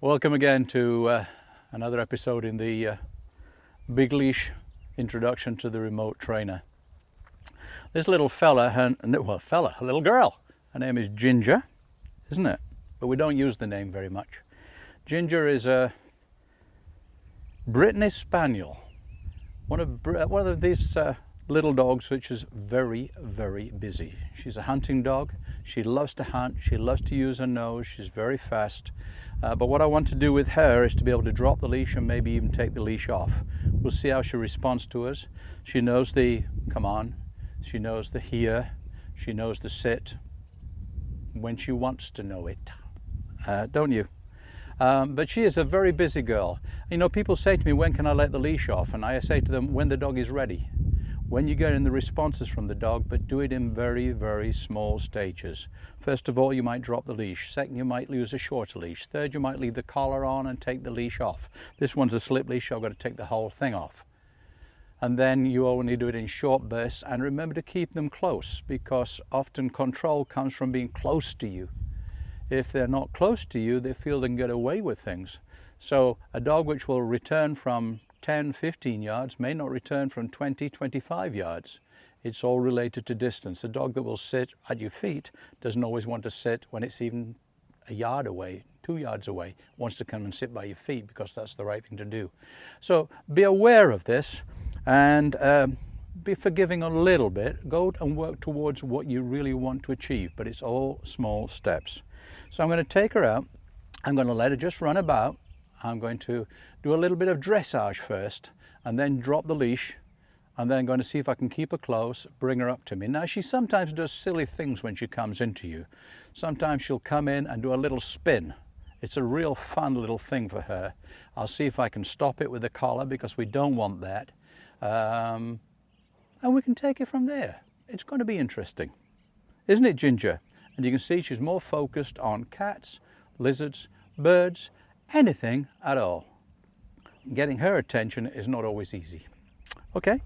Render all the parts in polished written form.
Welcome again to another episode in the BigLeash introduction to the remote trainer. This little fella, a little girl, her name is Ginger, isn't it? But we don't use the name very much. Ginger is a Brittany Spaniel, one of these little dogs which is very, very busy. She's a hunting dog. She loves to hunt. She loves to use her nose. She's very fast. But what I want to do with her is to be able to drop the leash and maybe even take the leash off. We'll see how she responds to us. She knows the come on. She knows the here. She knows the sit when she wants to know it. Don't you? But she is a very busy girl. You know, people say to me, when can I let the leash off? And I say to them, when the dog is ready. When you get in the responses from the dog, but do it in very, very small stages. First of all, you might drop the leash. Second, you might use a shorter leash. Third, you might leave the collar on and take the leash off. This one's a slip leash, I've got to take the whole thing off. And then you only do it in short bursts, and remember to keep them close, because often control comes from being close to you. If they're not close to you, they feel they can get away with things. So a dog which will return from 10, 15 yards may not return from 20, 25 yards. It's all related to distance. A dog that will sit at your feet doesn't always want to sit when it's even a yard away, 2 yards away. Wants to come and sit by your feet because that's the right thing to do. So be aware of this and be forgiving a little bit. Go and work towards what you really want to achieve, but it's all small steps. So I'm going to take her out. I'm going to let her just run about. I'm going to do a little bit of dressage first and then drop the leash, and then going to see if I can keep her close, bring her up to me. Now, she sometimes does silly things when she comes into you. Sometimes she'll come in and do a little spin. It's a real fun little thing for her. I'll see if I can stop it with the collar because we don't want that. And we can take it from there. It's going to be interesting. Isn't it, Ginger? And you can see she's more focused on cats, lizards, birds, anything at all. Getting her attention is not always easy. Okay?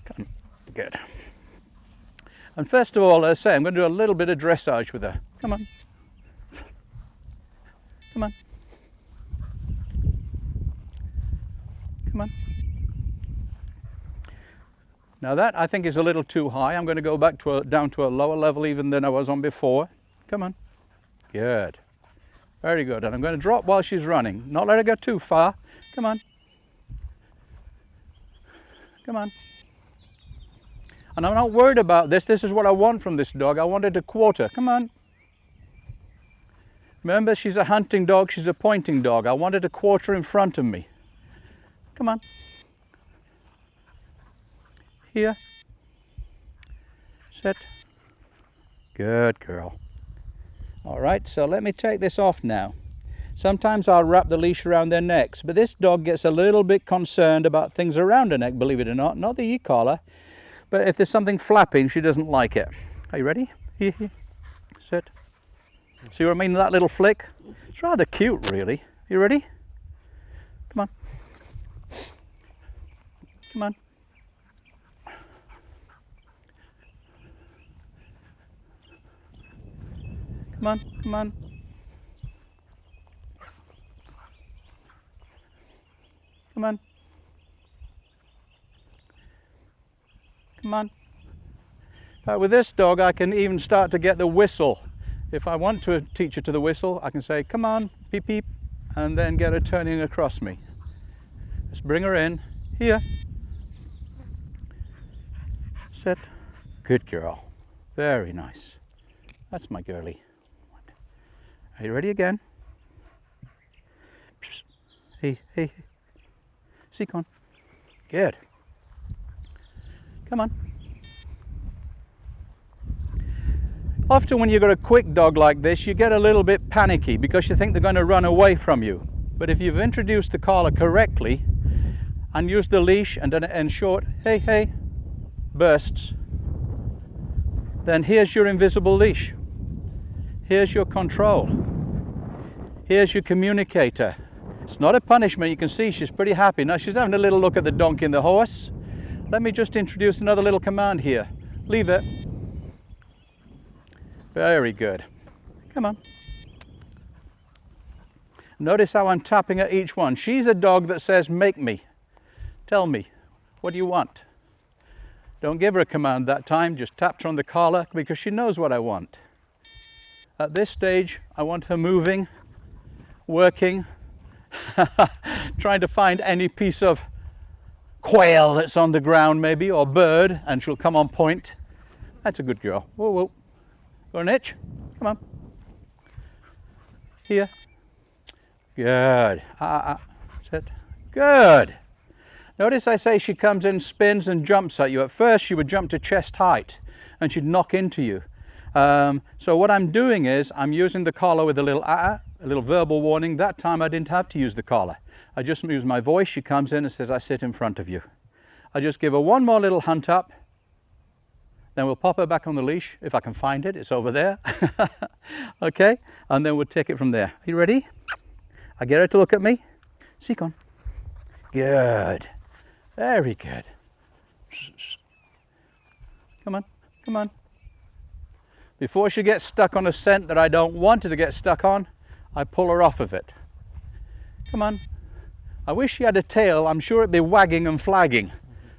Come. Good. And first of all, as I say, I'm going to do a little bit of dressage with her. Come on. Come on. Come on. Now that I think is a little too high. I'm going to go back to down to a lower level even than I was on before. Come on. Good. Very good. And I'm going to drop while she's running. Not let her go too far. Come on. Come on. And I'm not worried about this. This is what I want from this dog. I wanted a quarter. Come on. Remember, she's a hunting dog. She's a pointing dog. I wanted a quarter in front of me. Come on. Here. Sit. Good girl. All right, so let me take this off now. Sometimes I'll wrap the leash around their necks, but this dog gets a little bit concerned about things around her neck, believe it or not the e-collar. But if there's something flapping, she doesn't like it. Are you ready? Here. Sit. See what I mean, that little flick? It's rather cute, really. You ready? Come on. Come on. Come on, come on. Come on. Come on. With this dog, I can even start to get the whistle. If I want to teach her to the whistle, I can say, come on, peep, peep, and then get her turning across me. Let's bring her in. Here. Sit. Good girl. Very nice. That's my girlie. Are you ready again? Hey. Seacon. Good. Come on. Often when you've got a quick dog like this, you get a little bit panicky because you think they're going to run away from you. But if you've introduced the collar correctly and used the leash and done it in short, hey, bursts, then here's your invisible leash. Here's your control. Here's your communicator. It's not a punishment. You can see she's pretty happy. Now she's having a little look at the donkey and the horse. Let me just introduce another little command here. Leave it. Very good. Come on. Notice how I'm tapping at each one. She's a dog that says, make me. Tell me, what do you want? Don't give her a command that time, just tap her on the collar because she knows what I want. At this stage, I want her moving, working, trying to find any piece of quail that's on the ground maybe, or bird, and she'll come on point. That's a good girl. Whoa, whoa. Got an itch? Come on. Here. Good. Sit. Good. Notice I say she comes in, spins and jumps at you. At first she would jump to chest height and she'd knock into you. So what I'm doing is I'm using the collar with a little verbal warning. That time I didn't have to use the collar. I just use my voice. She comes in and says, I sit in front of you. I just give her one more little hunt up. Then we'll pop her back on the leash if I can find it. It's over there. Okay, and then we'll take it from there. Are you ready? I get her to look at me. Seek on. Good. Very good. Come on, come on. Before she gets stuck on a scent that I don't want her to get stuck on, I pull her off of it. Come on. I wish she had a tail. I'm sure it'd be wagging and flagging.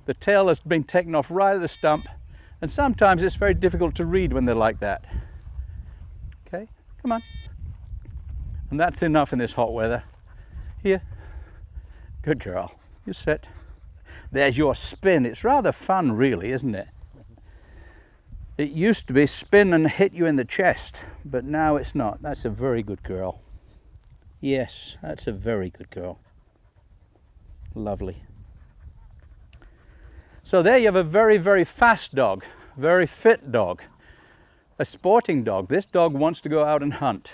The tail has been taken off right at the stump, and sometimes it's very difficult to read when they're like that. Okay, come on. And that's enough in this hot weather. Here. Good girl. You sit. There's your spin. It's rather fun, really, isn't it? It used to be spin and hit you in the chest, but now it's not. That's a very good girl. Yes, that's a very good girl. Lovely. So there you have a very, very fast dog, very fit dog, a sporting dog. This dog wants to go out and hunt,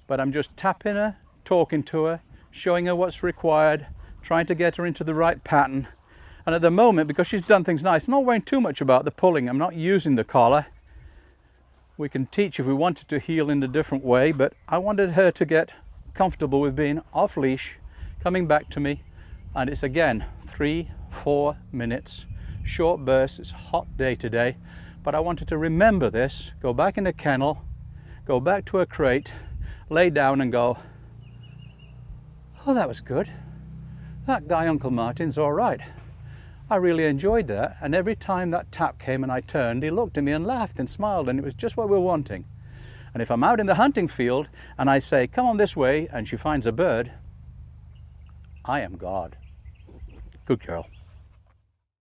but I'm just tapping her, talking to her, showing her what's required, trying to get her into the right pattern. And at the moment, because she's done things nice, I'm not worrying too much about the pulling. I'm not using the collar. We can teach if we wanted to heel in a different way, but I wanted her to get comfortable with being off leash, coming back to me. And it's again 3-4 minutes, short bursts. It's a hot day today, but I wanted to remember this, go back in the kennel, go back to her crate, lay down and go, oh, that was good. That guy, Uncle Martin's all right. I really enjoyed that, and every time that tap came and I turned, he looked at me and laughed and smiled, and it was just what we were wanting. And if I'm out in the hunting field and I say, come on this way, and she finds a bird, I am God. Good girl.